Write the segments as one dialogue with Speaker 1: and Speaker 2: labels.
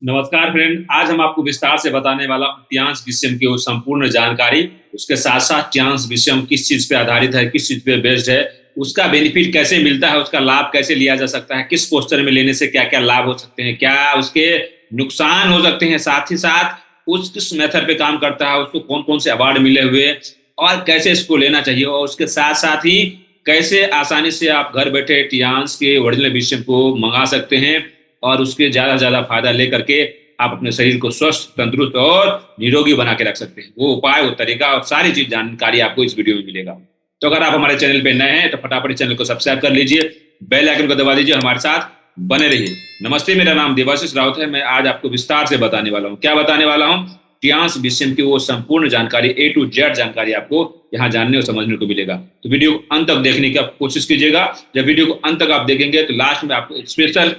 Speaker 1: नमस्कार फ्रेंड। आज हम आपको विस्तार से बताने वाला हूं टियांस विषयम की वो संपूर्ण जानकारी। उसके साथ साथ टियांस विषयम किस चीज पे आधारित है, किस चीज पे बेस्ड है, उसका बेनिफिट कैसे मिलता है, उसका लाभ कैसे लिया जा सकता है, किस पोस्टर में लेने से क्या क्या लाभ हो सकते हैं, क्या उसके नुकसान हो सकते हैं, साथ ही साथ उस किस मेथड पे काम करता है, उसको कौन कौन से अवार्ड मिले हुए और कैसे इसको लेना चाहिए, और उसके साथ साथ ही कैसे आसानी से आप घर बैठे टियांस के ओरिजिनल विषयम को मंगा सकते हैं और उसके ज्यादा से ज्यादा फायदा लेकर के आप अपने शरीर को स्वस्थ, तंदुरुस्त और निरोगी बना के रख सकते हैं। वो उपाय, वो तरीका और सारी चीज जानकारी आपको इस वीडियो में मिलेगा। तो अगर आप हमारे चैनल पे नए हैं तो फटाफट चैनल को सब्सक्राइब कर लीजिए, बेल आइकन को दबा दीजिए, हमारे साथ बने रहिए। नमस्ते, मेरा नाम देवाशीष राउत है। मैं आज आपको विस्तार से बताने वाला हूँ। क्या बताने वाला हूँ? टियांस विषयम की वो संपूर्ण जानकारी, A to Z जानकारी आपको यहाँ जानने और समझने को मिलेगा। तो वीडियो को अंत तक देखने की आप कोशिश कीजिएगा। जब वीडियो को अंत तक आप देखेंगे तो लास्ट में आपको स्पेशल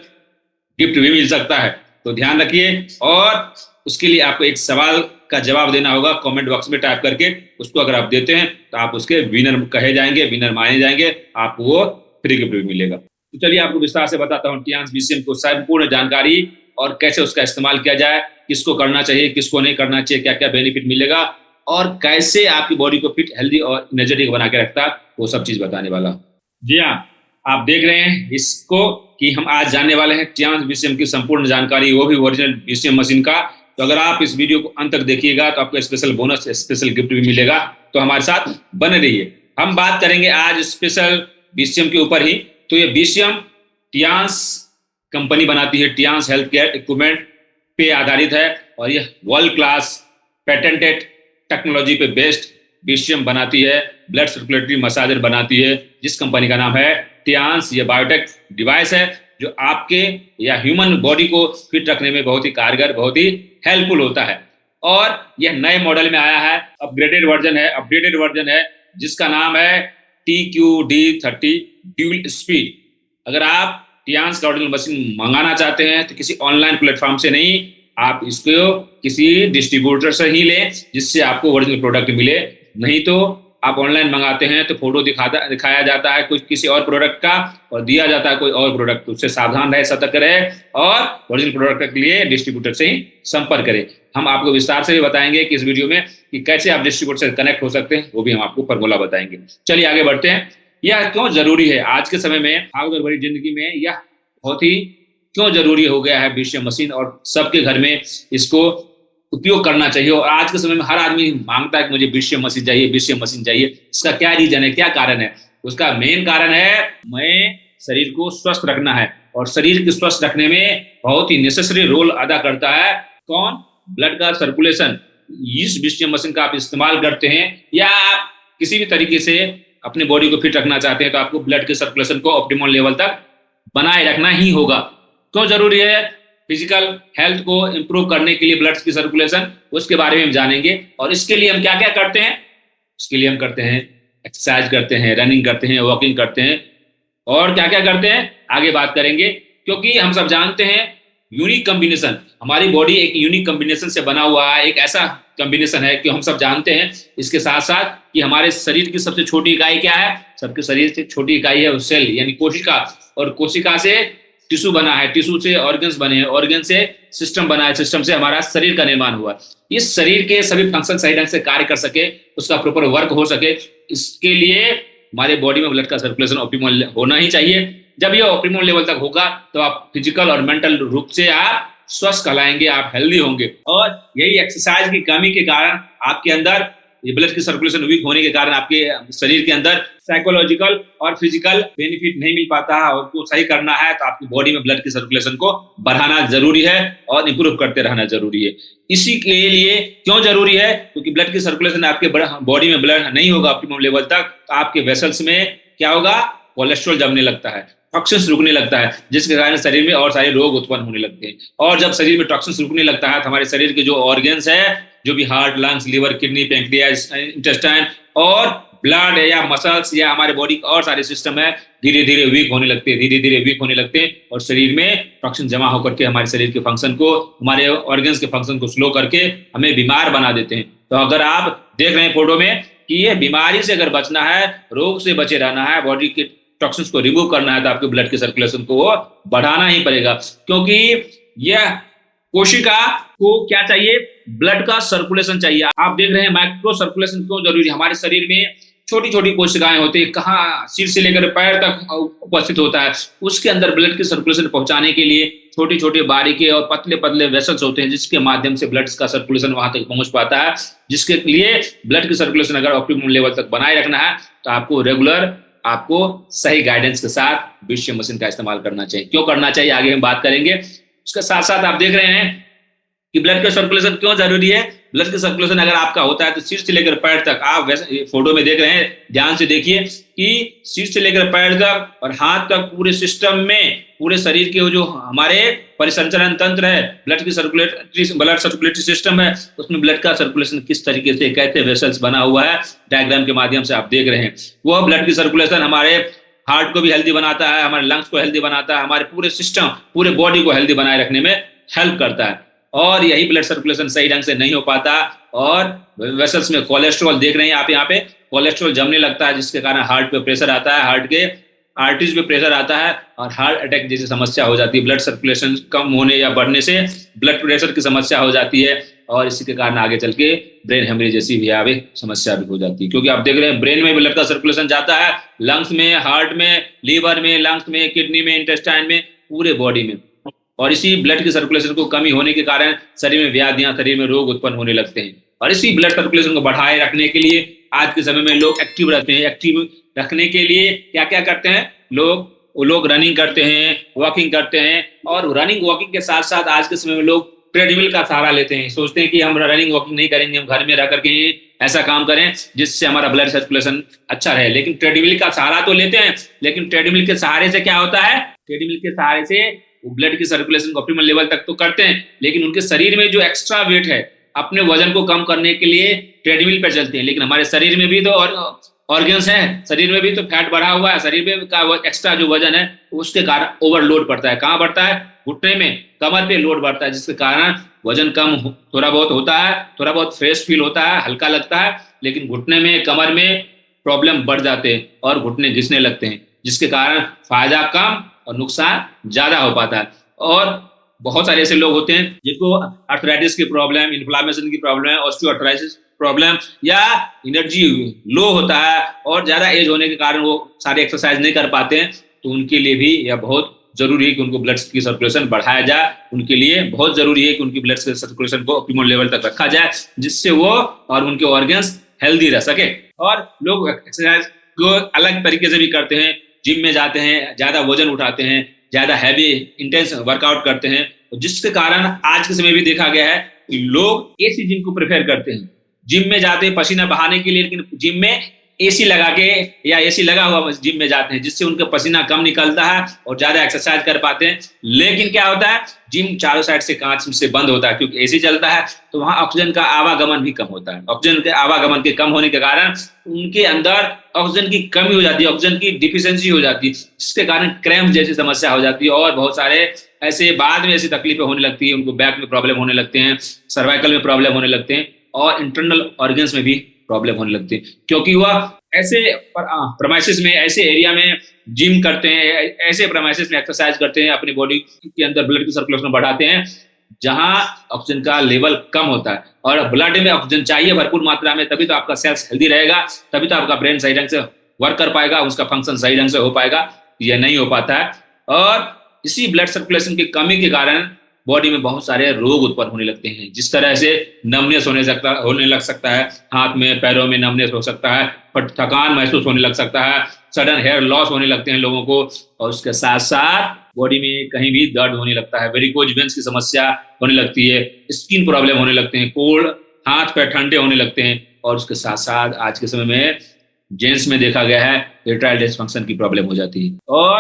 Speaker 1: गिफ्ट भी मिल सकता है, तो ध्यान रखिए। और उसके लिए आपको एक सवाल का जवाब देना होगा कमेंट बॉक्स में टाइप करके। उसको अगर आप देते हैं तो आप उसके विनर कहे जाएंगे, विनर माने जाएंगे, आपको वो फ्री गिफ्ट भी मिलेगा। तो चलिए आपको विस्तार से बताता हूँ टियांस विषयम को संपूर्ण जानकारी और कैसे उसका इस्तेमाल किया जाए, किसको करना चाहिए, किसको नहीं करना चाहिए, क्या क्या बेनिफिट मिलेगा और कैसे आपकी बॉडी को फिट, हेल्दी और एनर्जेटिक बना के रखता है, वो सब चीज बताने वाला हूँ। जी हाँ, आप देख रहे हैं इसको कि हम आज जानने वाले हैं टियांस विषयम की संपूर्ण जानकारी, वो भी ओरिजिनल विषयम मशीन का। तो अगर आप इस वीडियो को अंत तक देखिएगा तो आपको स्पेशल बोनस, स्पेशल गिफ्ट भी मिलेगा। तो हमारे साथ बने रहिए। हम बात करेंगे आज स्पेशल विषयम के ऊपर ही। तो ये विषयम टियांस कंपनी बनाती है, टियांस हेल्थ केयर इक्विपमेंट पे आधारित है और यह वर्ल्ड क्लास पेटेंटेड टेक्नोलॉजी पे बेस्ड विषयम बनाती है। ब्लड सर्कुलेटरी मसाजर बनाती है, जिस कंपनी का नाम है टियांस। ये बायोटेक डिवाइस है जो आपके या ह्यूमन बॉडी को फिट रखने में बहुत ही कारगर, बहुत ही हेल्पफुल होता है। और यह नए मॉडल में आया है, अपग्रेडेड वर्जन है, अपडेटेड वर्जन है, जिसका नाम है TQD30 ड्यूल स्पीड। अगर आप टियांस का ओरिजिनल मशीन मंगाना चाहते हैं तो किसी ऑनलाइन प्लेटफॉर्म से नहीं, आप इसको किसी डिस्ट्रीब्यूटर से ही लें जिससे आपको ओरिजिनल प्रोडक्ट मिले। नहीं तो आप ऑनलाइन मंगाते हैं तो फोटो दिखाया जाता है कुछ किसी और प्रोडक्ट का और दिया जाता है कोई और प्रोडक्ट। उससे सावधान रहे, सतर्क रहे और ओरिजिनल प्रोडक्ट के लिए डिस्ट्रीब्यूटर से ही संपर्क करें। हम आपको विस्तार से भी बताएंगे कि इस वीडियो में कि कैसे आप डिस्ट्रीब्यूटर से कनेक्ट हो सकते हैं, वो भी हम आपको फॉर्मूला बताएंगे। चलिए आगे बढ़ते हैं। यह क्यों जरूरी है आज के समय में, भागदौड़ भरी जिंदगी में यह बहुत ही क्यों जरूरी हो गया है विषयम मशीन, और सबके घर में इसको उपयोग करना चाहिए। और आज के समय में हर आदमी मांगता है कि मुझे विषयम मशीन चाहिए, विषयम मशीन चाहिए। इसका क्या रीजन है, क्या कारण है? उसका मेन कारण है मैं शरीर को स्वस्थ रखना है, और शरीर को स्वस्थ रखने में बहुत ही नेसेसरी रोल अदा करता है कौन? ब्लड का सर्कुलेशन। इस विषयम मशीन का आप इस्तेमाल करते हैं या आप किसी भी तरीके से अपनी बॉडी को फिट रखना चाहते हैं तो आपको ब्लड के सर्कुलेशन को ऑप्टिमल लेवल तक बनाए रखना ही होगा। क्यों जरूरी है? फिजिकल हेल्थ को इंप्रूव करने के लिए ब्लड की सर्कुलेशन, उसके बारे में हम जानेंगे। और इसके लिए हम क्या क्या करते हैं? इसके लिए हम करते हैं एक्सरसाइज करते हैं, रनिंग करते हैं, वॉकिंग करते हैं, और क्या क्या करते हैं आगे बात करेंगे। क्योंकि हम सब जानते हैं यूनिक कॉम्बिनेशन, हमारी बॉडी एक यूनिक कॉम्बिनेशन से बना हुआ है, एक ऐसा कॉम्बिनेशन है कि हम सब जानते हैं। इसके साथ साथ कि हमारे शरीर की सबसे छोटी इकाई क्या है? सबके शरीर से छोटी इकाई है सेल, यानी कोशिका। और कोशिका से टिश्यू बना है, टिश्यू से ऑर्गन्स बने हैं, ऑर्गन से सिस्टम बना है, सिस्टम से हमारा शरीर का निर्माण हुआ। इस शरीर के सभी फंक्शन सही ढंग से कार्य कर सके, उसका प्रॉपर वर्क हो सके, इसके लिए हमारे बॉडी में ब्लड का सर्कुलेशन ऑप्टिमल होना ही चाहिए। जब ये ऑप्टिमल लेवल तक होगा तो आप फिजिकल और मेंटल रूप से आप स्वस्थ कहलाएंगे, आप हेल्दी होंगे। और यही एक्सरसाइज की कमी के कारण आपके अंदर ये ब्लड की सर्कुलेशन वीक होने के कारण आपके शरीर के अंदर साइकोलॉजिकल और फिजिकल बेनिफिट नहीं मिल पाता है। और उसको सही करना है तो आपकी बॉडी में ब्लड की सर्कुलेशन को बढ़ाना जरूरी है और इंप्रूव करते रहना जरूरी है। इसी के लिए क्यों जरूरी है? क्योंकि ब्लड की सर्कुलेशन आपके बॉडी में ब्लड नहीं होगा ऑप्टिमम लेवल तक, तो आपके वेसल्स में क्या होगा? कोलेस्ट्रॉल जमने लगता है, टॉक्सिन्स रुकने लगता है, जिसके कारण शरीर में और सारे रोग उत्पन्न होने लगते हैं। और जब शरीर में टॉक्सिन्स रुकने लगता है तो हमारे शरीर के जो ऑर्गन्स है, जो भी heart, lungs, liver, kidney, pancreas, intestine और ब्लड या मसल्स या हमारे बॉडी के और सारे सिस्टम है, धीरे धीरे वीक होने लगते हैं, धीरे धीरे वीक होने लगते हैं। और शरीर में टॉक्सिन जमा होकर के हमारे शरीर के फंक्शन को, हमारे ऑर्गन्स के फंक्शन को स्लो करके हमें बीमार बना देते हैं। तो अगर आप देख रहे हैं फोटो में कि ये बीमारी से अगर बचना है, रोग से बचे रहना है, बॉडी के टॉक्सिन्स को रिमूव करना है, तो आपके ब्लड के सर्कुलेशन को बढ़ाना ही पड़ेगा। क्योंकि यह कोशिका को क्या चाहिए? ब्लड का सर्कुलेशन चाहिए। आप देख रहे हैं माइक्रो सर्कुलेशन क्यों जरूरी है? हमारे शरीर में छोटी छोटी कोशिकाएं होती है, कहाँ सिर से लेकर पैर तक उपस्थित होता है। उसके अंदर ब्लड की सर्कुलेशन पहुंचाने के लिए छोटे छोटे बारीके और पतले पतले वेसल्स होते हैं, जिसके माध्यम से ब्लड का सर्कुलेशन वहां तक पहुंच पाता है। जिसके लिए ब्लड की सर्कुलेशन अगर ऑप्टिमम लेवल तक बनाए रखना है तो आपको सही गाइडेंस के साथ बीसीएम मशीन का इस्तेमाल करना चाहिए। क्यों करना चाहिए आगे हम बात करेंगे। उसके साथ साथ आप देख रहे हैं कि ब्लड का सर्कुलेशन क्यों जरूरी है। ब्लड का सर्कुलेशन अगर आपका होता है तो सिर से लेकर पैर तक, आप वैसे फोटो में देख रहे हैं, ध्यान से देखिए कि सिर से लेकर पैर तक और हाथ तक पूरे सिस्टम में, पूरे शरीर के जो हमारे परिसंचरण तंत्र है, ब्लड सर्कुलेटरी सिस्टम है, उसमें ब्लड का सर्कुलेशन किस तरीके से, कैसे वेसल्स बना हुआ है, डायग्राम के माध्यम से आप देख रहे हैं। वो ब्लड की सर्कुलेशन हमारे हार्ट को भी हेल्दी बनाता है, हमारे लंग्स को हेल्दी बनाता है, हमारे पूरे सिस्टम, पूरे बॉडी को हेल्दी बनाए रखने में हेल्प करता है। और यही ब्लड सर्कुलेशन सही ढंग से नहीं हो पाता और वेसल्स में कोलेस्ट्रॉल देख रहे हैं आप, यहाँ पे कोलेस्ट्रॉल जमने लगता है, जिसके कारण हार्ट पे प्रेशर आता है, हार्ट के आर्टरीज पे प्रेशर आता है और हार्ट अटैक जैसी समस्या हो जाती है। ब्लड सर्कुलेशन कम होने या बढ़ने से ब्लड प्रेशर की समस्या हो जाती है और इसी के कारण आगे चल के ब्रेन हेमरेज जैसी भी समस्या भी हो जाती है। क्योंकि आप देख रहे हैं ब्रेन में ब्लड का सर्कुलेशन जाता है, लंग्स में, हार्ट में, लीवर में, लंग्स में, किडनी में, इंटेस्टाइन में, पूरे बॉडी में। और इसी ब्लड की सर्कुलेशन को कमी होने के कारण शरीर में व्याधियां, शरीर में रोग उत्पन्न होने लगते हैं। और इसी ब्लड सर्कुलेशन को बढ़ाए रखने के लिए आज के समय में लोग एक्टिव रहते हैं। एक्टिव रखने के लिए क्या क्या करते हैं लोग रनिंग करते हैं, वॉकिंग करते हैं। और रनिंग वॉकिंग के साथ साथ आज के समय में लोग ट्रेडमिल का सहारा लेते हैं। सोचते हैं कि हम रनिंग वॉकिंग नहीं करेंगे, हम घर में रह करके ऐसा काम करें जिससे हमारा ब्लड सर्कुलेशन अच्छा रहे। लेकिन ट्रेडमिल का सहारा तो लेते हैं, लेकिन ट्रेडमिल के सहारे से क्या होता है? ट्रेडमिल के सहारे से ब्लड की सर्कुलेशन को ऑप्टिमल लेवल तक तो करते हैं, लेकिन उनके शरीर में जो एक्स्ट्रा वेट है, अपने वजन को कम करने के लिए ट्रेडमिल पर चलते हैं। लेकिन हमारे शरीर में भी तो ऑर्गन्स हैं, शरीर में भी तो फैट बढ़ा हुआ है, शरीर में का एक्स्ट्रा जो वजन है उसके कारण ओवरलोड पड़ता है। कहाँ बढ़ता है? घुटने में, कमर पे लोड बढ़ता है, जिसके कारण वजन कम थोड़ा बहुत होता है, थोड़ा बहुत फ्रेश फील होता है, हल्का लगता है, लेकिन घुटने में, कमर में प्रॉब्लम बढ़ जाते हैं और घुटने घिसने लगते हैं, जिसके कारण फायदा कम और नुकसान ज्यादा हो पाता है। और बहुत सारे ऐसे लोग होते हैं जिनको आर्थराइटिस की प्रॉब्लम, इन्फ्लामेशन की प्रॉब्लम, ऑस्टियोआर्थराइटिस प्रॉब्लम या एनर्जी लो होता है और ज्यादा एज होने के कारण वो सारे एक्सरसाइज नहीं कर पाते हैं, तो उनके लिए भी यह बहुत जरूरी है कि उनको ब्लड की सर्कुलेशन बढ़ाया जाए। उनके लिए बहुत जरूरी है कि उनकी ब्लड सर्कुलेशन को ऑप्टिमल लेवल तक रखा जाए, जिससे वो और उनके ऑर्गन्स हेल्दी रह सके। और लोग एक्सरसाइज को अलग तरीके से भी करते हैं, जिम में जाते हैं, ज्यादा वजन उठाते हैं, ज्यादा हैवी इंटेंस वर्कआउट करते हैं, जिसके कारण आज के समय भी देखा गया है कि लोग एसी जिम को प्रेफर करते हैं। जिम में जाते हैं पसीना बहाने के लिए, लेकिन जिम में एसी लगा के या एसी लगा हुआ जिम में जाते हैं, जिससे उनका पसीना कम निकलता है और ज्यादा एक्सरसाइज कर पाते हैं। लेकिन क्या होता है? जिम चारों साइड से कांच से बंद होता है, क्योंकि एसी चलता है तो वहां ऑक्सीजन का आवागमन भी कम होता है। ऑक्सीजन के आवागमन के कम होने के कारण उनके अंदर ऑक्सीजन की कमी हो जाती है, ऑक्सीजन की डिफिशियंसी हो जाती है, जिसके कारण क्रैम्प जैसी समस्या हो जाती है और बहुत सारे ऐसे बाद में ऐसी तकलीफें होने लगती है। उनको बैक में प्रॉब्लम होने लगते हैं, सर्वाइकल में प्रॉब्लम होने लगते हैं और इंटरनल ऑर्गन्स में भी प्रॉब्लम होने लगती है, क्योंकि वह ऐसे प्रेमाइसिस में, ऐसे एरिया में जिम करते हैं, ऐसे प्रेमाइसिस में एक्सरसाइज करते हैं, अपनी बॉडी के अंदर ब्लड की सर्कुलेशन बढ़ाते हैं जहां ऑक्सीजन का लेवल कम होता है। और ब्लड में ऑक्सीजन चाहिए भरपूर मात्रा में, तभी तो आपका सेल्स हेल्दी रहेगा, तभी तो आपका ब्रेन सही ढंग से वर्क कर पाएगा, उसका फंक्शन सही ढंग से हो पाएगा। यह नहीं हो पाता है और इसी ब्लड सर्कुलेशन की कमी के कारण बॉडी में बहुत सारे रोग उत्पन्न होने लगते हैं। जिस तरह से नमनेस होने लग सकता है, हाथ में पैरों में नमनेस हो सकता है, थकान महसूस होने लग सकता है, सडन हेयर लॉस होने लगते हैं लोगों को, और उसके साथ साथ बॉडी में कहीं भी दर्द होने लगता है, वेरिकोज वेन्स की समस्या होने लगती है, स्किन प्रॉब्लम होने लगते हैं, कोल्ड, हाथ पैर ठंडे होने लगते हैं। और उसके साथ साथ आज के समय में जेंट्स में देखा गया है इरेक्टाइल डिसफंक्शन की प्रॉब्लम हो जाती है और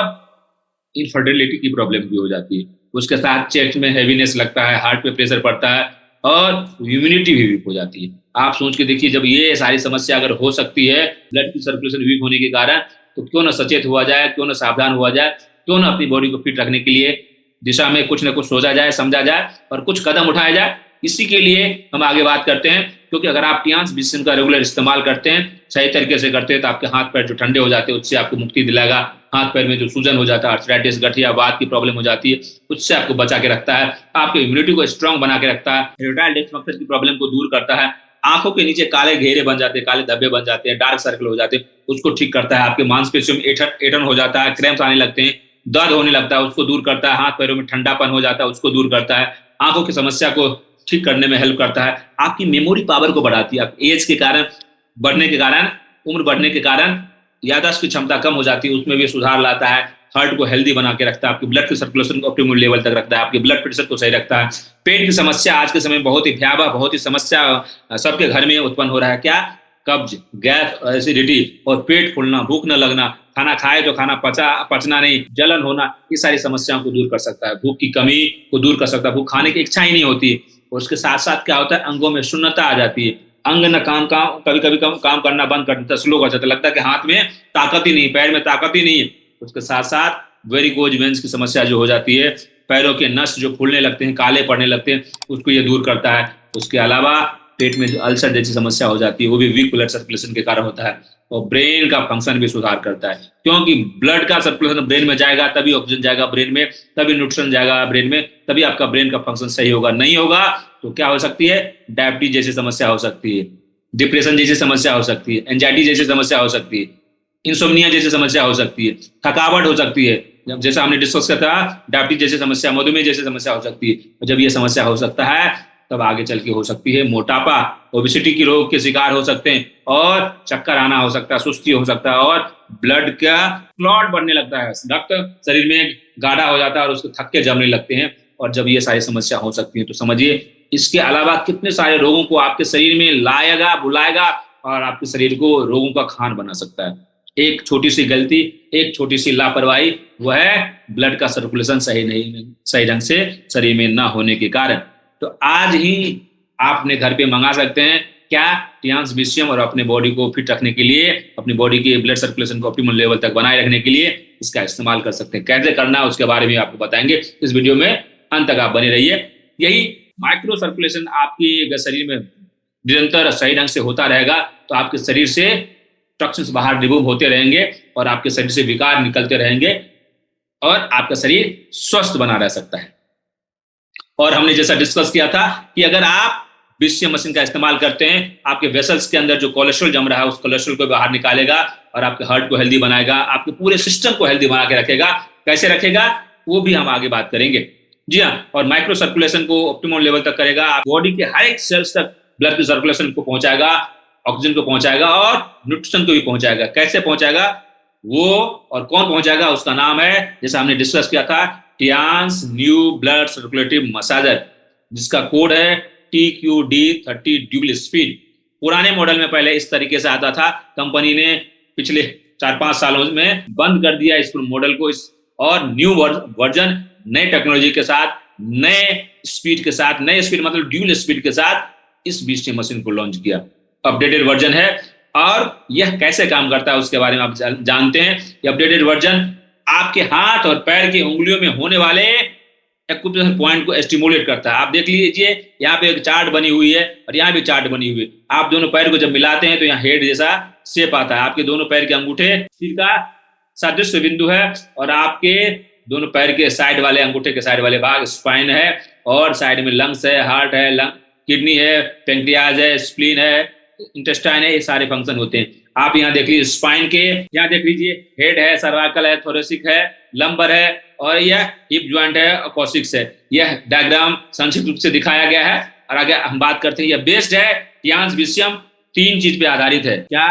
Speaker 1: इनफर्टिलिटी की प्रॉब्लम भी हो जाती है। उसके साथ चेस्ट में हैवीनेस लगता है, हार्ट पे प्रेशर पड़ता है और इम्यूनिटी भी वीक हो जाती है। आप सोच के देखिए, जब ये सारी समस्या अगर हो सकती है ब्लड की सर्कुलेशन वीक होने के कारण, तो क्यों ना सचेत हुआ जाए, क्यों ना सावधान हुआ जाए, क्यों ना अपनी बॉडी को फिट रखने के लिए दिशा में कुछ ना कुछ सोचा जाए, समझा जाए और कुछ कदम उठाया जाए। इसी के लिए हम आगे बात करते हैं क्योंकि अगर आप टियान्स बीसीएम का रेगुलर इस्तेमाल करते हैं, सही तरीके से करते हैं, तो आपके हाथ पैर जो ठंडे हो जाते हैं उससे आपको मुक्ति दिलाएगा। हाथ पैर में जो सूजन हो जाता है, आर्थराइटिस, गठिया, वात की प्रॉब्लम हो जाती है, उससे आपको बचा के रखता है। आपके इम्यूनिटी को स्ट्रांग बना के रखता है। इरेक्टाइल डिस्फंक्शन की प्रॉब्लम को दूर करता है। आंखों के नीचे काले घेरे बन जाते हैं, काले धब्बे बन जाते हैं, डार्क सर्कल हो जाते हैं, उसको ठीक करता है। आपके मांसपेशियों में ऐंठन हो जाता है, क्रैम्प्स आने लगते हैं, दर्द होने लगता है, उसको दूर करता है। हाथ पैरों में ठंडापन हो जाता है, उसको दूर करता है। आंखों की समस्या को ठीक करने में हेल्प करता है। आपकी मेमोरी पावर को बढ़ाती है। एज के कारण बढ़ने के कारण, उम्र बढ़ने के कारण याददाश्त की क्षमता कम हो जाती है, उसमें भी सुधार लाता है। हार्ट को हेल्दी बना के रखता है, आपकी ब्लड की सर्कुलेशन को ऑप्टिमम लेवल तक रखता है, आपके ब्लड प्रेशर को सही रखता है। पेट की समस्या आज के समय में बहुत ही भयावह, बहुत ही समस्या सबके घर में उत्पन्न हो रहा है। क्या? कब्ज, गैस, एसिडिटी और पेट फूलना, भूख न लगना, खाना खाए तो खाना पचना नहीं, जलन होना, ये सारी समस्याओं को दूर कर सकता है। भूख की कमी को दूर कर सकता है। भूख खाने की इच्छा ही नहीं होती। और उसके साथ साथ क्या होता है, अंगों में शून्यता आ जाती है। अंग न काम कभी कभी काम करना बंद कर देता है, स्लो हो जाता है, लगता है कि हाथ में ताकत ही नहीं, पैर में ताकत ही नहीं है। उसके साथ साथ वेरिकोज वेन्स की समस्या जो हो जाती है, पैरों के नस जो फूलने लगते हैं, काले पड़ने लगते हैं, उसको ये दूर करता है। उसके अलावा पेट में जो अल्सर जैसी समस्या हो जाती है, वो भी वीक ब्लड सर्कुलेशन के कारण होता है। और ब्रेन का फंक्शन भी सुधार करता है, क्योंकि ब्लड का सर्कुलेशन ब्रेन में जाएगा, तभी ऑक्सीजन जाएगा ब्रेन में, तभी न्यूट्रिशन जाएगा ब्रेन में, तभी आपका ब्रेन का फंक्शन सही होगा। नहीं होगा तो क्या हो सकती है? डायबिटीज जैसी समस्या हो सकती है, डिप्रेशन जैसी समस्या हो सकती है, एंजाइटी जैसी समस्या हो सकती है, इंसोम्निया जैसी समस्या हो सकती है, थकावट हो सकती है, जैसा हमने डिस्कस किया था, डायबिटीज जैसी समस्या, मधुमेह जैसी समस्या हो सकती है। और जब ये समस्या हो सकता है, तब आगे चल के हो सकती है मोटापा, ओबेसिटी की रोग के शिकार हो सकते हैं, और चक्कर आना हो सकता है, सुस्ती हो सकता है, और ब्लड का क्लॉट बढ़ने लगता है, रक्त शरीर में गाढ़ा हो जाता है और उसके थक्के जमने लगते हैं। और जब ये सारी समस्या हो सकती है, तो समझिए इसके अलावा कितने सारे रोगों को आपके शरीर में लाएगा, बुलाएगा, और आपके शरीर को रोगों का खान बना सकता है। एक छोटी सी गलती, एक छोटी सी लापरवाही, वह है ब्लड का सर्कुलेशन सही ढंग से शरीर में ना होने के कारण। तो आज ही आप अपने घर पे मंगा सकते हैं क्या? टियान्स बीसीएम, और अपने बॉडी को फिट रखने के लिए, अपनी बॉडी के ब्लड सर्कुलेशन को ऑप्टिमल लेवल तक बनाए रखने के लिए इसका इस्तेमाल कर सकते हैं। कैसे करना है उसके बारे में आपको बताएंगे इस वीडियो में, अंत तक आप बने रहिए। यही माइक्रो सर्कुलेशन आपकी शरीर में निरंतर सही ढंग से होता रहेगा, तो आपके शरीर से टॉक्सिन्स बाहर रिमूव होते रहेंगे, और आपके शरीर से विकार निकलते रहेंगे, और आपका शरीर स्वस्थ बना रह सकता है। और हमने जैसा डिस्कस किया था कि अगर आप बीसीएम मशीन का इस्तेमाल करते हैं, आपके वेसल्स के अंदर जो कोलेस्ट्रॉल जम रहा है, उस कोलेस्ट्रॉल को बाहर निकालेगा, और आपके हार्ट को हेल्दी बनाएगा, आपके पूरे सिस्टम को हेल्दी बना के रखेगा। कैसे रखेगा वो भी हम आगे बात करेंगे। जी हाँ, और माइक्रो सर्कुलेशन को ऑप्टिमम लेवल तक करेगा, बॉडी के हर एक सेल्स तक ब्लड की सर्कुलेशन को पहुंचाएगा, ऑक्सीजन को पहुंचाएगा, और न्यूट्रिशन को भी पहुंचाएगा। कैसे पहुंचाएगा वो, और कौन पहुंचाएगा, उसका नाम है, जैसा हमने डिस्कस किया था, टियान्स न्यू ब्लड सर्कुलेटिव मसाजर, जिसका कोड है TQD30 ड्यूल स्पीड। पुराने मॉडल में पहले इस तरीके से आता था, कंपनी ने पिछले 4-5 सालों में बंद कर दिया इस मॉडल को, और न्यू वर्जन नए टेक्नोलॉजी के साथ, नए स्पीड के साथ, नए स्पीड मतलब ड्यूल स्पीड के साथ इस बीसीएम मशीन को लॉन्च किया। अपडेटेड वर्जन है, और यह कैसे काम करता है उसके बारे में आप जानते हैं। ये अपडेटेड वर्जन आपके हाथ और पैर की उंगलियों में होने वाले एक्यूप्रेशर पॉइंट को स्टिमुलेट करता है। आप देख लीजिए, यहाँ पे एक चार्ट बनी हुई है, और यहाँ भी चार्ट बनी हुई है। आप दोनों पैर को जब मिलाते हैं तो यहाँ हेड जैसा शेप आता है। आपके दोनों पैर के अंगूठे सिर का सदृश बिंदु है, और आपके दोनों पैर के साइड वाले अंगूठे के साइड वाले भाग स्पाइन है, और साइड में लंग्स है, हार्ट है, किडनी है, पेंक्रियाज है, स्प्लीन है, इंटेस्टाइन है, ये सारे फंक्शन होते हैं। आप यहाँ देख लीजिए स्पाइन के, यहाँ देख लीजिए हेड है, सर्वाइकल है, थोरेसिक है, लंबर है, और यह हिप ज्वाइंट है, और कॉसिक्स है। यह डायग्राम संक्षिप्त रूप से दिखाया गया है, और आगे हम बात करते हैं। यह बेस्ड है, टियान्स बीसीएम 3 चीज पे आधारित है। क्या?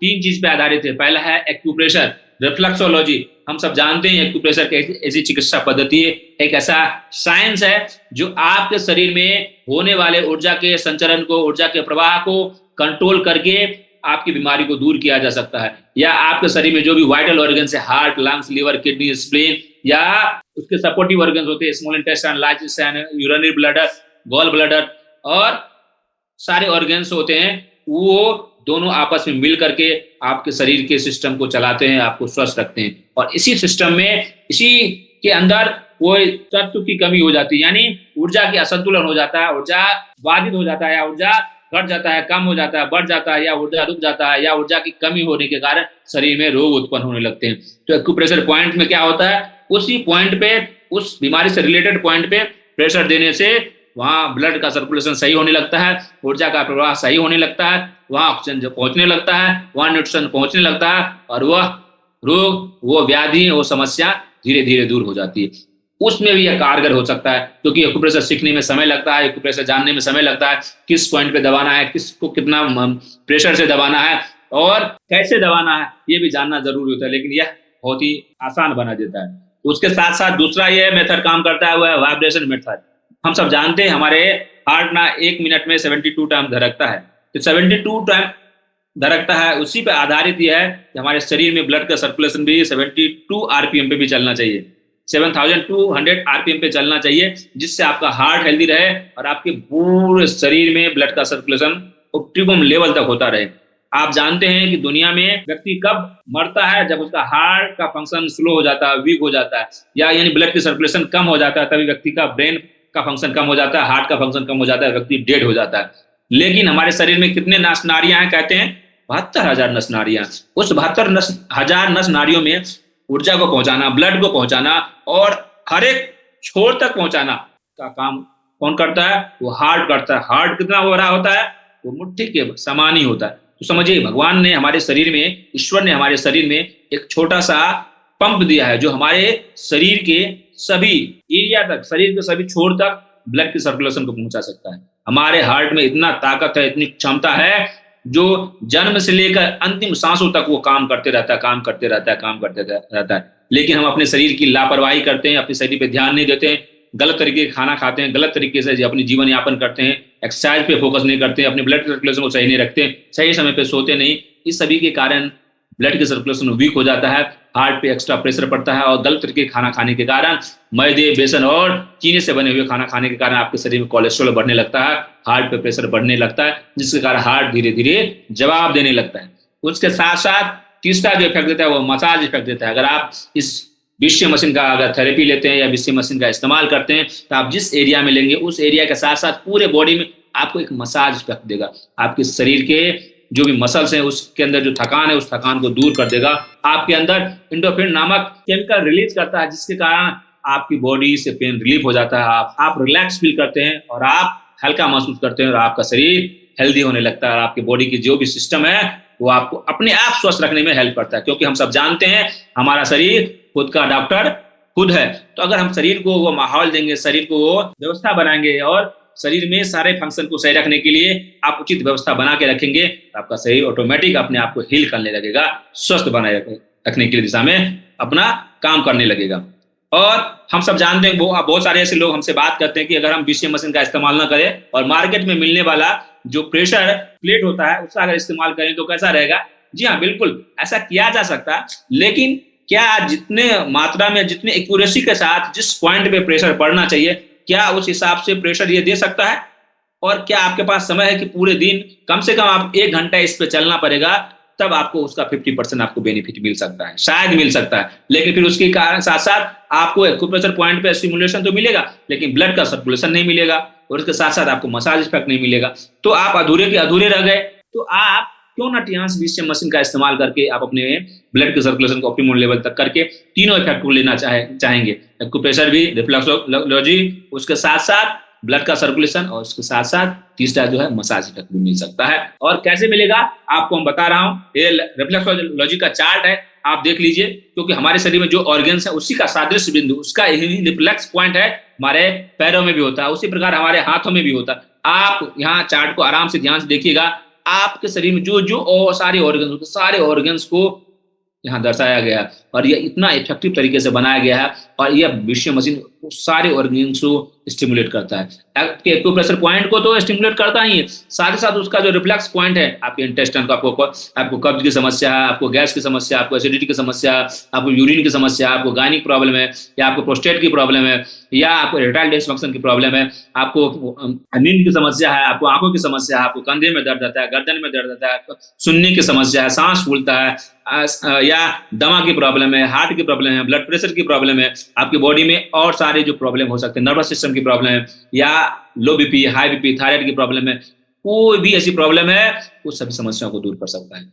Speaker 1: 3 चीज पे आधारित है। पहला है एक्यूप्रेशर, रिफ्लेक्सोलॉजी। हम सब जानते हैं एक्यूप्रेशर ऐसी चिकित्सा पद्धति है, एक ऐसा साइंस है जो आपके शरीर में होने वाले ऊर्जा के संचरण को, ऊर्जा के प्रवाह को कंट्रोल करके आपकी बीमारी को दूर किया जा सकता है। या आपके शरीर में जो भी वाइटल ऑर्गन है, heart, lungs, liver, kidney, spleen, या उसके सपोर्टिव ऑर्गन होते हैं, small intestine, large intestine, urinary bladder, gall bladder, और सारे ऑर्गन्स होते हैं, वो दोनों आपस में मिल करके आपके शरीर के सिस्टम को चलाते हैं, आपको स्वस्थ रखते हैं। और इसी सिस्टम में, इसी के अंदर कोई तत्व की कमी हो जाती है, यानी ऊर्जा की असंतुलन हो जाता है, ऊर्जा बाधित हो जाता है, या ऊर्जा घट जाता है, कम हो जाता है, बढ़ जाता है, या ऊर्जा रुक जाता है, या ऊर्जा की कमी होने के कारण शरीर में रोग उत्पन्न होने लगते हैं। तो एक्यूप्रेशर पॉइंट में क्या होता है, उसी पॉइंट पे, उस बीमारी से रिलेटेड पॉइंट पे प्रेशर देने से वहां ब्लड का सर्कुलेशन सही होने लगता है, ऊर्जा का प्रवाह सही होने लगता है, वहां ऑक्सीजन पहुंचने लगता है, वहां न्यूट्रिशन पहुंचने लगता है, और वह रोग, वो व्याधि, वो समस्या धीरे धीरे दूर हो जाती है। उसमें भी यह कारगर हो सकता है, क्योंकि एक्यूप्रेशर सीखने में समय लगता है, एक्यूप्रेशर जानने में समय लगता है, किस पॉइंट पे दबाना है, किसको कितना प्रेशर से दबाना है और कैसे दबाना है, ये भी जानना जरूरी होता है। लेकिन यह बहुत ही आसान बना देता है। उसके साथ साथ दूसरा यह मेथड काम करता है, वह है वाइब्रेशन मेथड। हम सब जानते हैं हमारे हार्ट ना 1 मिनट में 72 टाइम धड़कता है। तो 72 टाइम धड़कता है, उसी पे आधारित यह है कि हमारे शरीर में ब्लड का सर्कुलेशन भी 72 आरपीएम पे भी चलना चाहिए, 7200 आरपीएम पे चलना चाहिए, जिससे आपका हार्ट हेल्दी रहे और आपके पूरे शरीर में ब्लड का सर्कुलेशन ऑप्टिमम लेवल तक होता रहे। आप जानते हैं कि दुनिया में व्यक्ति कब मरता है, जब उसका हार्ट का फंक्शन स्लो हो जाता है, वीक हो जाता है, या यानी ब्लड की सर्कुलेशन कम हो जाता है, तभी व्यक्ति का ब्रेन का फंक्शन कम हो जाता है, हार्ट का फंक्शन कम हो जाता है, व्यक्ति डेड हो जाता है। लेकिन हमारे शरीर में कितने नस नाड़ियां हैं, कहते हैं 72,000 नस नाड़ियां। उस 72,000 नस नाड़ियों में ऊर्जा को पहुंचाना, ब्लड को पहुंचाना और हर एक छोर तक पहुंचाना का काम कौन करता है, वो हार्ट करता है। हार्ट कितना बड़ा होता है, वो मुट्ठी के समान ही होता है। तो समझिए, भगवान ने हमारे शरीर में, ईश्वर ने हमारे शरीर में एक छोटा सा पंप दिया है, जो हमारे शरीर के सभी एरिया तक, शरीर के सभी छोर तक ब्लड की सर्कुलेशन को पहुंचा सकता है। हमारे हार्ट में इतना ताकत है, इतनी क्षमता है, जो जन्म से लेकर अंतिम सांसों तक वो काम करते रहता है, काम करते रहता है, काम करते रहता है। लेकिन हम अपने शरीर की लापरवाही करते हैं, अपने शरीर पे ध्यान नहीं देते हैं, गलत तरीके का खाना खाते हैं, गलत तरीके से अपनी जीवन यापन करते हैं, एक्सरसाइज पे फोकस नहीं करते हैं, अपने ब्लड सर्कुलेशन को सही नहीं रखते, सही समय पे सोते नहीं। इस सभी के कारण ब्लड के सर्कुलेशन वीक हो जाता है, हार्ट पे एक्स्ट्रा प्रेशर पड़ता है, और गलत तरीके खाना खाने के कारण, मैदे, बेसन और चीनी से बने हुए खाना खाने के कारण आपके शरीर में कोलेस्ट्रॉल बढ़ने लगता है, हार्ट पे प्रेशर बढ़ने लगता है, जिसके कारण हार्ट धीरे धीरे जवाब देने लगता है। उसके साथ साथ तीसरा जो इफेक्ट देता है, वो मसाज इफेक्ट देता है। अगर आप इस विषय मशीन का अगर थेरेपी लेते हैं या विषय मशीन का इस्तेमाल करते हैं, तो आप जिस एरिया में लेंगे, उस एरिया के साथ साथ पूरे बॉडी में आपको एक मसाज इफेक्ट देगा। आपके शरीर के जो भी मसल्स हैं, उसके अंदर जो थकान है, उस थकान को दूर कर देगा। आपके अंदर एंडोर्फिन नामक केमिकल रिलीज करता है, जिसके कारण आपकी बॉडी से पेन रिलीफ हो जाता है, आप रिलैक्स फील करते हैं और आप हल्का महसूस करते हैं, और आपका शरीर हेल्दी होने लगता है, और आपकी बॉडी की जो भी सिस्टम है वो आपको अपने आप स्वस्थ रखने में हेल्प करता है। क्योंकि हम सब जानते हैं हमारा शरीर खुद का डॉक्टर खुद है। तो अगर हम शरीर को वो माहौल देंगे, शरीर को वो व्यवस्था बनाएंगे, और शरीर में सारे फंक्शन को सही रखने के लिए आप उचित व्यवस्था बना के रखेंगे, तो आपका शरीर ऑटोमेटिक अपने आप को हील करने लगेगा, स्वस्थ बनाए रखने की दिशा में अपना काम करने लगेगा। और हम सब जानते हैं, बहुत सारे ऐसे लोग हमसे बात करते हैं कि अगर हम विषय मशीन का इस्तेमाल ना करें और मार्केट में मिलने वाला जो प्रेशर प्लेट होता है उसका अगर इस्तेमाल करें तो कैसा रहेगा। जी हाँ, बिल्कुल ऐसा किया जा सकता है, लेकिन क्या जितने मात्रा में, जितने एक्यूरेसी के साथ जिस पॉइंट पे प्रेशर पड़ना चाहिए, क्या उस हिसाब से प्रेशर ये दे सकता है? और क्या आपके पास समय है कि पूरे दिन कम से कम आप 1 घंटा इस पे चलना पड़ेगा, तब आपको उसका 50% आपको बेनिफिट मिल सकता है, शायद मिल सकता है। लेकिन फिर उसके कारण साथ साथ आपको एक्यूप्रेशर पॉइंट पे स्टिमुलेशन तो मिलेगा, लेकिन ब्लड का सर्कुलेशन नहीं मिलेगा, और उसके साथ साथ आपको मसाज इफेक्ट नहीं मिलेगा। तो आप अधूरे के अधूरे रह गए। तो आप क्यों ना टियान्स विषय मशीन का इस्तेमाल करके आप अपने ब्लड के सर्कुलेशन को ऑप्टिमम लेवल तक करके तीनों इफेक्ट को लेना चाहेंगे, एक्यूप्रेशर भी, रिफ्लेक्सोलॉजी, उसके साथ साथ ब्लड का सर्कुलेशन, और उसके साथ साथ तीसरा जो है मसाज इफेक्ट भी मिल सकता है। और कैसे मिलेगा आपको हम बता रहा हूँ, ये रिफ्लेक्सोलॉजी का चार्ट है, आप देख लीजिए। क्योंकि हमारे शरीर में जो ऑर्गन्स है उससी का सादृश्य बिंदु, उसका रिफ्लेक्स पॉइंट है, हमारे पैरों में भी होता है, उसी प्रकार हमारे हाथों में भी होता है। आप यहाँ चार्ट को आराम से ध्यान से देखिएगा, आपके शरीर में जो जो सारे ऑर्गन्स होते हैं, सारे ऑर्गन्स को यहाँ दर्शाया गया, और यह इतना इफेक्टिव तरीके से बनाया गया है, और यह विषय मशीन सारे ऑर्गन्स को स्टिमुलेट करता है। आपके एक्यूप्रेशर पॉइंट को तो स्टिमुलेट करता ही है, साथ ही साथ उसका जो रिफ्लेक्स पॉइंट है, आपके इंटेस्टाइन को, आपको कब्ज की समस्या है, आपको गैस की समस्या, आपको एसिडिटी की समस्या, आपको यूरिन की समस्या, आपको गायनिक प्रॉब्लम है, या आपको प्रोस्टेट की प्रॉब्लम है, या आपको इरेक्टाइल डिसफंक्शन की प्रॉब्लम है, आपको नींद की समस्या है, आपको आंखों की समस्या है, आपको कंधे में दर्द रहता है, गर्दन में दर्द रहता है, आपको सुनने की समस्या है, सांस फूलता है, या दमा की प्रॉब्लम है, हार्ट की प्रॉब्लम है, ब्लड प्रेशर की प्रॉब्लम है, आपकी बॉडी में और सारे जो प्रॉब्लम हो सकते हैं, नर्वस सिस्टम की प्रॉब्लम है, या लो बीपी, हाई बीपी, थायराइड की प्रॉब्लम है, कोई भी ऐसी प्रॉब्लम है वो सभी समस्याओं को दूर कर सकता है।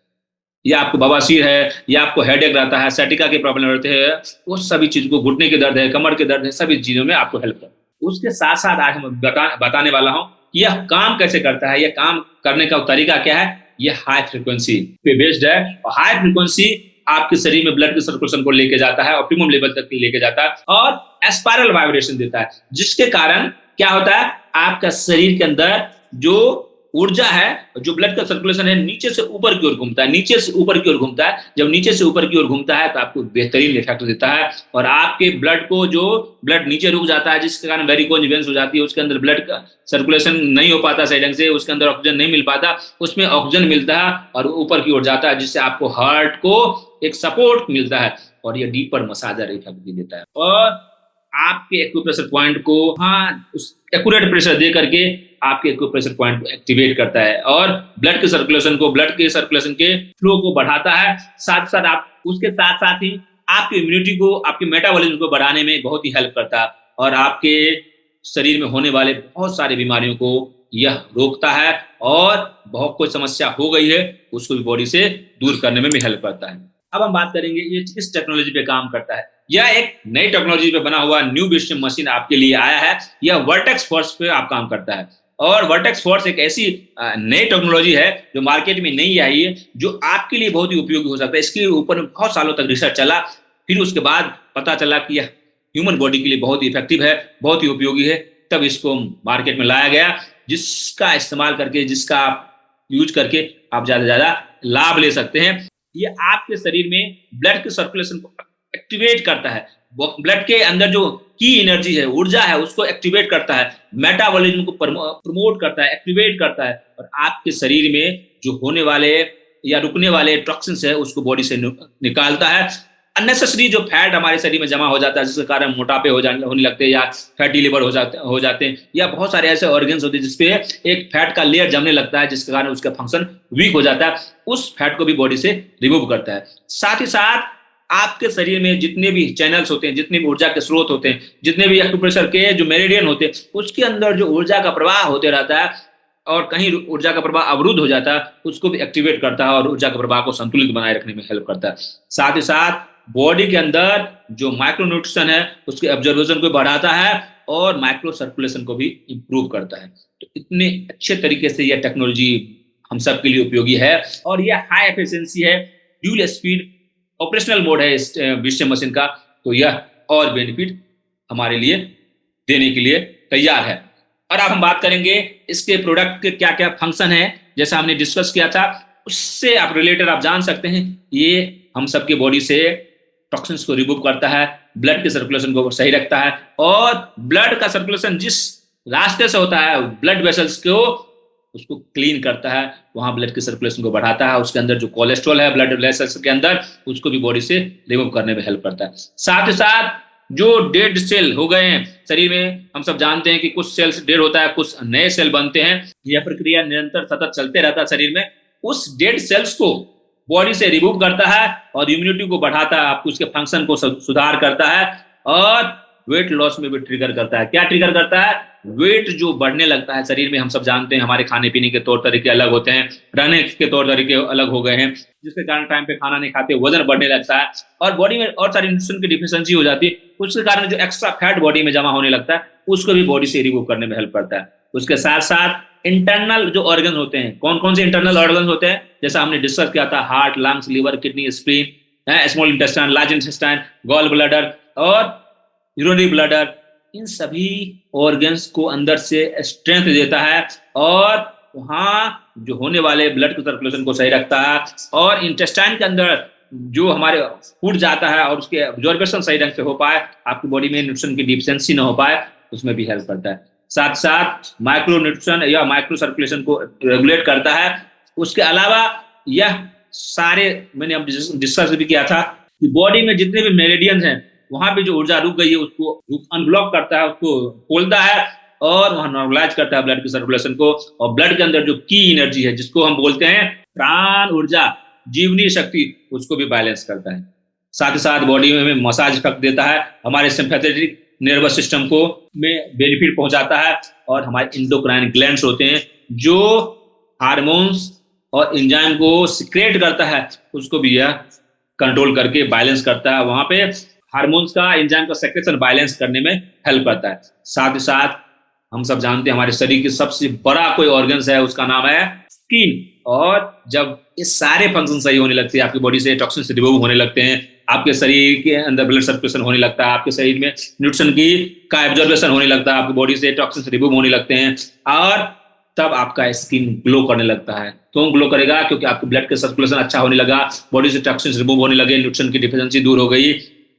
Speaker 1: या आपको बवासीर है, या आपको हेडेक रहता है, सैटिका की प्रॉब्लम रहती है, वो सभी चीज को, घुटने के दर्द है, कमर के दर्द है, सभी चीजों में आपको हेल्प करता है। उसके साथ साथ आज हम बताने वाला हूँ कि यह काम कैसे करता है, यह काम करने का तरीका क्या है। यह हाई फ्रिक्वेंसी पे बेस्ड है, और हाई फ्रिक्वेंसी आपके शरीर में ब्लड के सर्कुलेशन को लेके जाता है, ऑप्टिमम लेवल तक लेके जाता है, और स्पाइरल वाइब्रेशन देता है, जिसके कारण क्या होता है, आपका शरीर के अंदर जो ऊर्जा है, जो ब्लड का सर्कुलेशन है, नीचे से ऊपर की ओर घूमता है, नीचे से ऊपर की ओर घूमता है। जब नीचे से ऊपर की ओर घूमता है तो आपको बेहतरीन इफेक्ट देता है, और आपके ब्लड को, जो ब्लड नीचे रुक जाता है, जिसके कारण वेरिकोज वेन्स हो जाती है, उसके अंदर ब्लड का सर्कुलेशन नहीं हो पाता सही ढंग से, उसके अंदर ऑक्सीजन नहीं मिल पाता, उसमें ऑक्सीजन मिलता है और ऊपर की ओर जाता है, जिससे आपको हार्ट को एक सपोर्ट मिलता है, और ये डीपर मसाजर इफेक्ट भी देता है, और आपके एक्यूप्रेशर पॉइंट को, हाँ, उस एक्यूरेट प्रेशर दे करके आपके एक्यूप्रेशर पॉइंट को एक्टिवेट करता है, और ब्लड के सर्कुलेशन के फ्लो को बढ़ाता है। साथ साथ आप उसके साथ साथ ही आपकी इम्यूनिटी को, आपके मेटाबॉलिज्म को बढ़ाने में बहुत ही हेल्प करता है, और आपके शरीर में होने वाले बहुत सारी बीमारियों को यह रोकता है, और बहुत कोई समस्या हो गई है उसको भी बॉडी से दूर करने में भी हेल्प करता है। अब हम बात करेंगे ये किस टेक्नोलॉजी पे काम करता है। यह एक नई टेक्नोलॉजी पे बना हुआ न्यू विशम मशीन आपके लिए आया है। यह वर्टेक्स फोर्स पे आप काम करता है, और वर्टेक्स फोर्स एक ऐसी नई टेक्नोलॉजी है जो मार्केट में नहीं आई है, जो आपके लिए बहुत ही उपयोगी हो सकता है। इसके ऊपर बहुत सालों तक रिसर्च चला, फिर उसके बाद पता चला कि यह ह्यूमन बॉडी के लिए बहुत ही इफेक्टिव है, बहुत ही उपयोगी है, तब इसको मार्केट में लाया गया, जिसका इस्तेमाल करके, जिसका आप यूज करके आप ज्यादा से ज्यादा लाभ ले सकते हैं। ये आपके शरीर में ब्लड के सर्कुलेशन को एक्टिवेट करता है, ब्लड के अंदर जो की एनर्जी है, ऊर्जा है, उसको एक्टिवेट करता है, मेटाबॉलिज्म को प्रमोट करता है, एक्टिवेट करता है, और आपके शरीर में जो होने वाले या रुकने वाले टॉक्सिन्स है उसको बॉडी से निकालता है। अननेसेसरी जो फैट हमारे शरीर में जमा हो जाता है, जिसके कारण मोटापे होने लगते हैं, या फैटी लिवर हो जाते हैं, या बहुत सारे ऐसे ऑर्गन्स होते हैं जिसपे एक फैट का लेयर जमने लगता है, जिसके कारण उसका फंक्शन वीक हो जाता है। उस फैट को भी बॉडी से रिमूव करता है। साथ ही साथ आपके शरीर में जितने भी चैनल्स होते हैं, जितने भी ऊर्जा के स्रोत होते हैं, जितने भी एक्यूप्रेशर के जो मेरिडियन होते हैं, उसके अंदर जो ऊर्जा का प्रवाह होते रहता है, और कहीं ऊर्जा का प्रवाह अवरुद्ध हो जाता है, उसको भी एक्टिवेट करता है, और ऊर्जा के प्रवाह को संतुलित बनाए रखने में हेल्प करता है। साथ ही साथ बॉडी के अंदर जो माइक्रोन्यूट्रिशन है उसके एब्जॉर्प्शन को बढ़ाता है, और माइक्रो सर्कुलेशन को भी इंप्रूव करता है। तो इतने अच्छे तरीके से यह टेक्नोलॉजी हम सब के लिए उपयोगी है, और यह हाई एफिशिएंसी है, ड्यूल स्पीड ऑपरेशनल मोड है इस विशम मशीन का। तो यह और बेनिफिट हमारे लिए देने के लिए तैयार है। और अब हम बात करेंगे इसके प्रोडक्ट के क्या क्या फंक्शन है, जैसा हमने डिस्कस किया था उससे आप रिलेटेड आप जान सकते हैं। ये हम सबके बॉडी से टॉक्सिन्स को रिमूव करता है, ब्लड के सर्कुलेशन को सही रखता है, और ब्लड का सर्कुलेशन जिस रास्ते से होता है ब्लड वेसल्स को, उसको क्लीन करता है, वहां ब्लड के सर्कुलेशन को बढ़ाता है। उसके अंदर जो कोलेस्ट्रॉल है ब्लड वेसल्स के अंदर, उसको भी बॉडी से रिमूव करने में हेल्प करता है। साथ ही साथ जो डेड सेल हो गए हैं शरीर में, हम सब जानते हैं कि कुछ सेल्स डेड होता है, कुछ नए सेल बनते हैं, यह प्रक्रिया निरंतर सतत चलते रहता है शरीर में। उस डेड सेल्स को बॉडी से रिमूव करता है, और इम्यूनिटी को बढ़ाता है, आपको उसके फंक्शन को सुधार करता है, और वेट लॉस में भी ट्रिगर करता है। क्या ट्रिगर करता है? वेट जो बढ़ने लगता है शरीर में, हम सब जानते हैं हमारे खाने पीने के तौर तरीके अलग होते हैं, रहने के तौर तरीके अलग हो गए हैं, जिसके कारण टाइम पे खाना नहीं खाते, वजन बढ़ने लगता है, और बॉडी में और सारी न्यूट्रिशन की डिफिशियंसी हो जाती है। उसके कारण जो एक्स्ट्रा फैट बॉडी में जमा होने लगता है, उसको भी बॉडी से रिमूव करने में हेल्प करता है। उसके साथ साथ इंटरनल जो ऑर्गन होते हैं, कौन कौन से इंटरनल ऑर्गन होते हैं, जैसा हमने डिस्कस किया था, heart, lungs, liver, kidney, spleen, small intestine, large intestine, gall bladder और यूरिनरी ब्लैडर, इन सभी ऑर्गन्स को अंदर से स्ट्रेंथ देता है, और वहाँ जो होने वाले ब्लड के सर्कुलेशन को सही रखता है, और इंटेस्टाइन के अंदर जो हमारे फूड जाता है और उसके एब्जॉर्प्शन सही ढंग से हो पाए, आपकी बॉडी में न्यूट्रिशन की डिफिशिएंसी ना हो पाए, उसमें भी हेल्प करता है। साथ साथ माइक्रो न्यूट्रिशन या माइक्रो सर्कुलेशन को रेगुलेट करता है। उसके अलावा यह सारे मैंने अब डिस्कस भी किया था कि बॉडी में जितने भी मेरिडियन हैं, वहां पे जो ऊर्जा रुक गई है उसको अनब्लॉक करता है, उसको खोलता है, और वहां नॉर्मलाइज करता है ब्लड की सर्कुलेशन को, और ब्लड के अंदर जो की एनर्जी है, जिसको हम बोलते हैं प्राण ऊर्जा, जीवनी शक्ति, उसको भी बैलेंस करता है। साथ ही साथ बॉडी में मसाज इफेक्ट देता है, हमारे सिंपैथेटिक नर्वस सिस्टम को में बेनिफिट पहुंचाता है, और हमारे इंडोक्राइन ग्लैंड्स होते हैं जो हार्मोन्स और एंजाइम को सिक्रेट करता है, उसको भी यह कंट्रोल करके बैलेंस करता है। वहां पे हार्मोन्स का, एंजाइम का सेक्रेशन बैलेंस करने में हेल्प करता है। साथ ही साथ हम सब जानते हैं हमारे शरीर की सबसे बड़ा कोई ऑर्गन्स है, उसका नाम है स्किन। और जब ये सारे फंक्शन सही होने लगते हैं, आपकी बॉडी से टॉक्सिन्स रिमूव होने लगते हैं, आपके शरीर के अंदर ब्लड सर्कुलेशन होने लगता है, आपके शरीर में न्यूट्रिशन की का एब्जॉर्बेशन होने लगता है, आपकी बॉडी से टॉक्सिन्स रिमूव होने लगते हैं, और तब आपका स्किन ग्लो करने लगता है। क्यों ग्लो करेगा? क्योंकि आपके ब्लड का सर्कुलेशन अच्छा होने लगा, बॉडी से टॉक्सिन्स रिमूव होने लगे, न्यूट्रिशन की डिफिशिएंसी दूर हो गई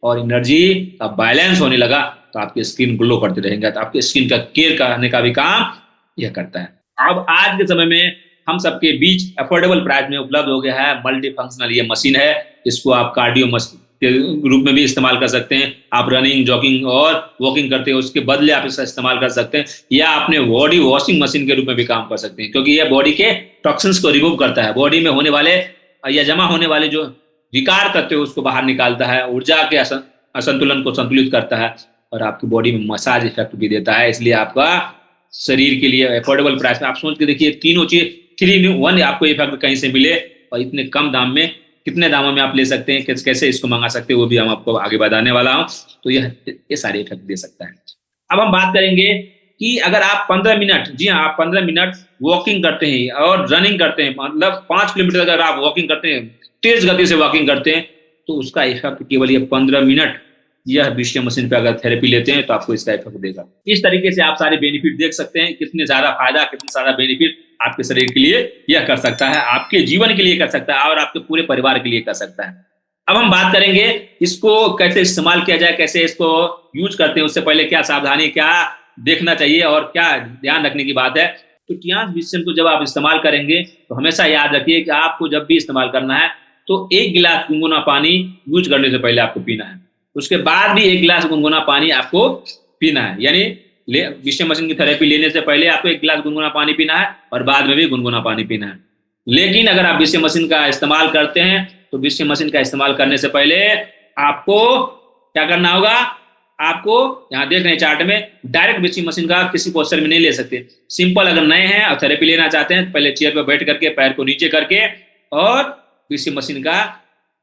Speaker 1: और एनर्जी का बैलेंस होने लगा, तो आपकी स्किन ग्लो करते रहेंगे। तो आपकी स्किन का केयर करने का भी काम यह करता है। अब आज के समय में हम सबके बीच अफोर्डेबल प्राइस में उपलब्ध हो गया है मल्टी फंक्शनल ये मशीन है। इसको आप कार्डियो मशीन के रूप में भी इस्तेमाल कर सकते हैं। आप रनिंग, जॉगिंग और वॉकिंग करते हैं, उसके बदले आप इसका इस्तेमाल कर सकते हैं, या अपने बॉडी वॉशिंग मशीन के रूप में भी काम कर सकते हैं, क्योंकि यह बॉडी के टॉक्सिन्स को रिमूव करता है, बॉडी में होने वाले या जमा होने वाले जो विकार करते हो उसको बाहर निकालता है, ऊर्जा के असंतुलन को संतुलित करता है और आपकी बॉडी में मसाज इफेक्ट भी देता है। इसलिए आपका शरीर के लिए अफोर्डेबल प्राइस में आप सोच के देखिए, तीनों चीज 3-in-1 आपको इफेक्ट कहीं से मिले और इतने कम दाम में, कितने दामों में आप ले सकते हैं, कैसे इसको मंगा सकते हैं, वो भी हम आपको आगे बताने वाला हूं। तो ये सारे इफेक्ट दे सकता है। अब हम बात करेंगे कि अगर आप 15 मिनट, जी हाँ, आप 15 मिनट वॉकिंग करते हैं और रनिंग करते हैं, मतलब 5 किलोमीटर अगर आप वॉकिंग करते हैं, तेज गति से वॉकिंग करते हैं, तो उसका इफेक्ट केवल ये 15 मिनट यह बीसीएम मशीन पे अगर थेरेपी लेते हैं तो आपको इसका इफेक्ट देगा। इस तरीके से आप सारे बेनिफिट देख सकते हैं, कितने ज्यादा फायदा, कितने सारा बेनिफिट आपके शरीर के लिए यह कर सकता है, आपके जीवन के लिए कर सकता है और आपके पूरे परिवार के लिए कर सकता है। अब हम बात करेंगे इसको कैसे इस्तेमाल किया जाए, कैसे इसको यूज करते हैं, उससे पहले क्या सावधानी, क्या देखना चाहिए और क्या ध्यान रखने की बात है। तो टियास बीसीएम को जब आप इस्तेमाल करेंगे तो हमेशा याद रखिए कि आपको जब भी इस्तेमाल करना है तो 1 गिलास गुनगुना पानी यूज करने से पहले आपको पीना है, उसके बाद भी 1 गिलास गुनगुना पानी आपको पीना है। यानी बीसीएम मशीन की थेरेपी लेने से पहले आपको 1 गिलास गुनगुना पानी पीना है और बाद में भी गुनगुना पानी पीना है। लेकिन अगर आप बीसीएम मशीन का इस्तेमाल करते हैं तो बीसीएम मशीन का इस्तेमाल करने से पहले आपको क्या करना होगा, आपको यहाँ देख रहे हैं चार्ट में, डायरेक्ट बीसीएम मशीन का किसी पोस्चर में नहीं ले सकते। सिंपल, अगर नए हैं और थेरेपी लेना चाहते हैं, पहले चेयर पर बैठ करके पैर को नीचे करके और बीसीएम मशीन का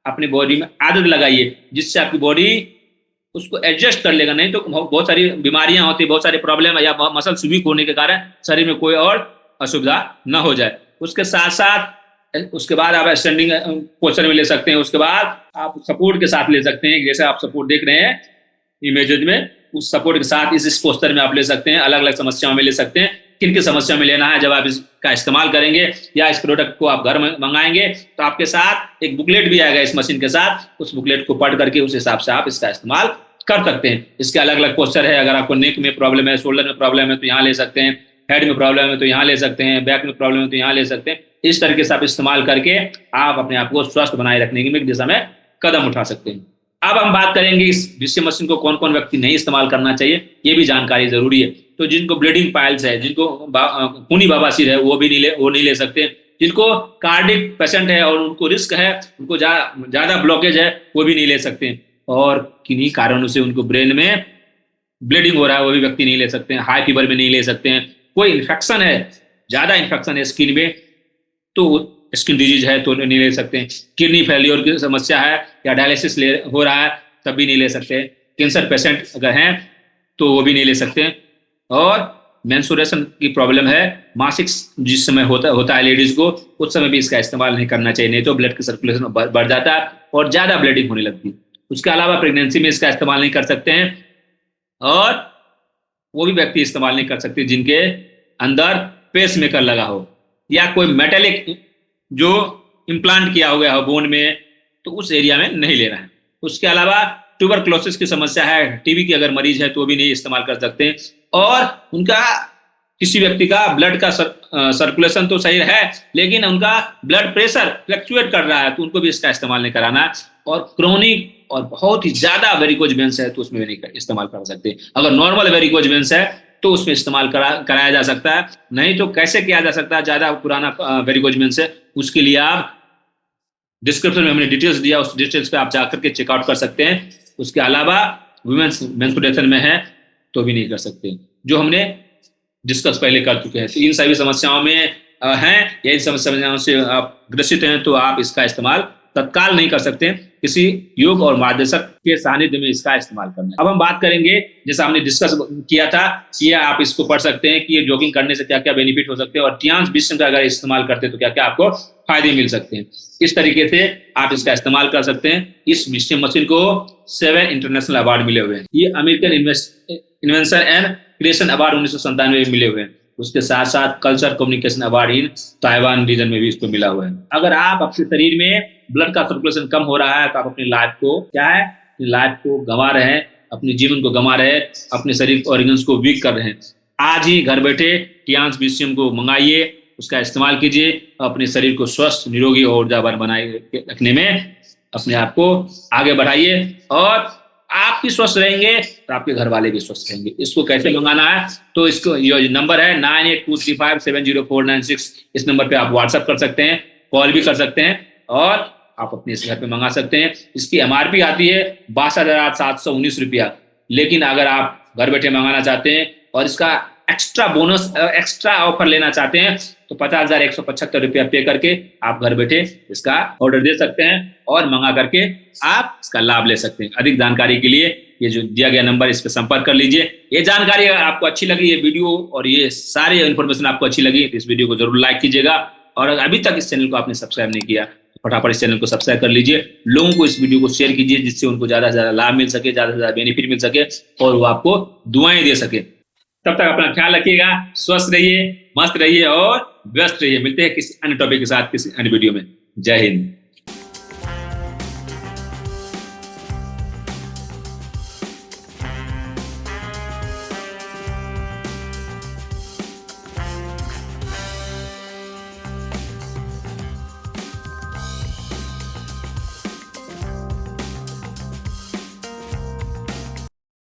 Speaker 1: अपनी बॉडी में आदत लगाइए, जिससे आपकी बॉडी उसको एडजस्ट कर लेगा। नहीं तो बहुत सारी बीमारियां होती है, बहुत सारी प्रॉब्लम है, या मसल्स वीक होने के कारण शरीर में कोई और असुविधा न हो जाए। उसके साथ साथ उसके बाद आप स्टैंडिंग पोस्चर में ले सकते हैं, उसके बाद आप सपोर्ट के साथ ले सकते हैं, जैसे आप सपोर्ट देख रहे हैं इमेजेस में, उस सपोर्ट के साथ इस पोस्चर में आप ले सकते हैं। अलग अलग समस्याओं में ले सकते हैं, किन किन समस्या में लेना है, जब आप इसका इस्तेमाल करेंगे या इस प्रोडक्ट को आप घर में मंगाएंगे तो आपके साथ एक बुकलेट भी आएगा इस मशीन के साथ, उस बुकलेट को पढ़ करके उस हिसाब से आप इसका इस्तेमाल कर सकते हैं। इसके अलग अलग पोस्चर है, अगर आपको नेक में प्रॉब्लम है, शोल्डर में प्रॉब्लम है तो यहाँ ले सकते हैं, हेड में प्रॉब्लम है तो यहाँ ले सकते हैं, बैक में प्रॉब्लम है तो यहाँ ले सकते हैं। इस तरीके से आप इस्तेमाल करके आप अपने आप को स्वस्थ बनाए रखने की दिशा में कदम उठा सकते हैं। अब हम बात करेंगे इस बीसीएम मशीन को कौन कौन व्यक्ति नहीं इस्तेमाल करना चाहिए, ये भी जानकारी जरूरी है। तो जिनको ब्लीडिंग पाइल्स है, जिनको खूनी बवासीर है, वो नहीं ले सकते। जिनको कार्डिक पेशेंट है और उनको रिस्क है, उनको ज्यादा ब्लॉकेज है, वो भी नहीं ले सकते। और किन्हीं कारणों से उनको ब्रेन में ब्लीडिंग हो रहा है, वो भी व्यक्ति नहीं ले सकते हैं। हाई फीवर में नहीं ले सकते हैं। कोई इन्फेक्शन है, ज्यादा इन्फेक्शन है स्किन में, तो स्किन डिजीज है तो नहीं ले सकते हैं। किडनी फेलियर की समस्या है या डायलिसिस हो रहा है तब भी नहीं ले सकते। कैंसर पेशेंट अगर हैं तो वो भी नहीं ले सकते। और मेंस्ट्रुएशन की प्रॉब्लम है, मासिक जिस समय होता है लेडीज को, उस समय भी इसका इस्तेमाल नहीं करना चाहिए, नहीं तो ब्लड का सर्कुलेशन बढ़ जाता है और ज्यादा ब्लीडिंग होने लगती है। उसके अलावा प्रेगनेंसी में इसका इस्तेमाल नहीं कर सकते हैं, और वो भी व्यक्ति इस्तेमाल नहीं कर सकते जिनके अंदर पेस मेकर लगा हो या कोई मेटेलिक जो इम्प्लांट किया हो गया हो बोन में, तो उस एरिया में नहीं लेना है। उसके अलावा ट्यूबरक्लोसिस की समस्या है, टीबी की अगर मरीज है तो भी नहीं इस्तेमाल कर सकते। और उनका किसी व्यक्ति का ब्लड का सर्कुलेशन तो सही है लेकिन उनका ब्लड प्रेशर फ्लक्चुएट कर रहा है तो उनको भी इसका इस्तेमाल नहीं कराना है। और क्रोनिक और बहुत ही ज्यादा वेरिकोज वेन्स है तो उसमें भी नहीं इस्तेमाल कर सकते। अगर नॉर्मल वेरिकोज वेन्स है तो उसमें इस्तेमाल कराया जा सकता है, नहीं तो कैसे किया जा सकता है। ज्यादा पुराना वेरिकोज वेन्स है, उसके लिए आप डिस्क्रिप्शन में हमने डिटेल्स दिया, उस डिटेल्स पे आप जाकर के चेकआउट कर सकते हैं। उसके अलावा वुमेन्स मेंस्ट्रुएशन में है तो भी नहीं कर सकते, जो हमने डिस्कस पहले कर चुके हैं। तो इन सभी समस्याओं में हैं या इन समस्याओं से आप ग्रसित हैं तो आप इसका इस्तेमाल तत्काल नहीं कर सकते, किसी योग और मार्गदर्शक के सानिध्य में इसका इस्तेमाल करना है। अब हम बात करेंगे, जैसा हमने डिस्कस किया था कि आप इसको पढ़ सकते हैं कि ये जॉगिंग करने से क्या क्या बेनिफिट हो सकते हैं और टियान्स विषम का अगर इस्तेमाल करते हैं तो क्या क्या आपको फायदे मिल सकते हैं। इस तरीके से आप इसका इस्तेमाल कर सकते हैं। इस विषम मशीन को 7 इंटरनेशनल अवार्ड मिले हुए हैं। ये American invention and creation award 1997 में मिले हुए हैं। उसके साथ साथ culture communication award in Taiwan region में भी इसको मिला हुआ है। अगर आप अपने शरीर में ब्लड का सर्कुलेशन कम हो रहा है तो आप अपनी लाइफ को क्या है, लाइफ को गंवा रहे हैं, अपने जीवन को गंवा रहे हैं, अपने शरीर ऑर्गन्स को वीक कर रहे हैं। आज ही घर बैठे टियान्स विषम को मंगाइए, उसका इस्तेमाल कीजिए, अपने शरीर को स्वस्थ, निरोगी और ऊर्जावान बनाए रखने में अपने आप को आगे बढ़ाइए और आप भी स्वस्थ रहेंगे तो आपके घर वाले भी स्वस्थ रहेंगे। इसको कैसे मंगाना है, तो इसको ये नंबर है 9823570496। इस नंबर पे आप व्हाट्सएप कर सकते हैं, कॉल भी कर सकते हैं और आप अपने इस घर पे मंगा सकते हैं। इसकी MRP आती है 62,719 रुपया, लेकिन अगर आप घर बैठे मंगाना चाहते हैं और इसका एक्स्ट्रा बोनस, एक्स्ट्रा ऑफर लेना चाहते हैं तो 50,175 रुपया पे करके आप घर बैठे इसका ऑर्डर दे सकते हैं और मंगा करके आप इसका लाभ ले सकते हैं। अधिक जानकारी के लिए ये जो दिया गया नंबर, इस पर संपर्क कर लीजिए। ये जानकारी अगर आपको अच्छी लगी, ये वीडियो और ये सारी इन्फॉर्मेशन आपको अच्छी लगी तो इस वीडियो को जरूर लाइक कीजिएगा और अगर अभी तक इस चैनल को आपने सब्सक्राइब नहीं किया तो फटाफट इस चैनल को सब्सक्राइब कर लीजिए। लोगों को इस वीडियो को शेयर कीजिए जिससे उनको ज्यादा से ज्यादा लाभ मिल सके, ज्यादा से ज्यादा बेनिफिट मिल सके और वो आपको दुआएं दे सके। तब तक अपना ख्याल रखिएगा, स्वस्थ रहिए, मस्त रहिए और व्यस्त रहिए। मिलते हैं किसी अन्य टॉपिक के साथ किसी अन्य वीडियो में। जय हिंद।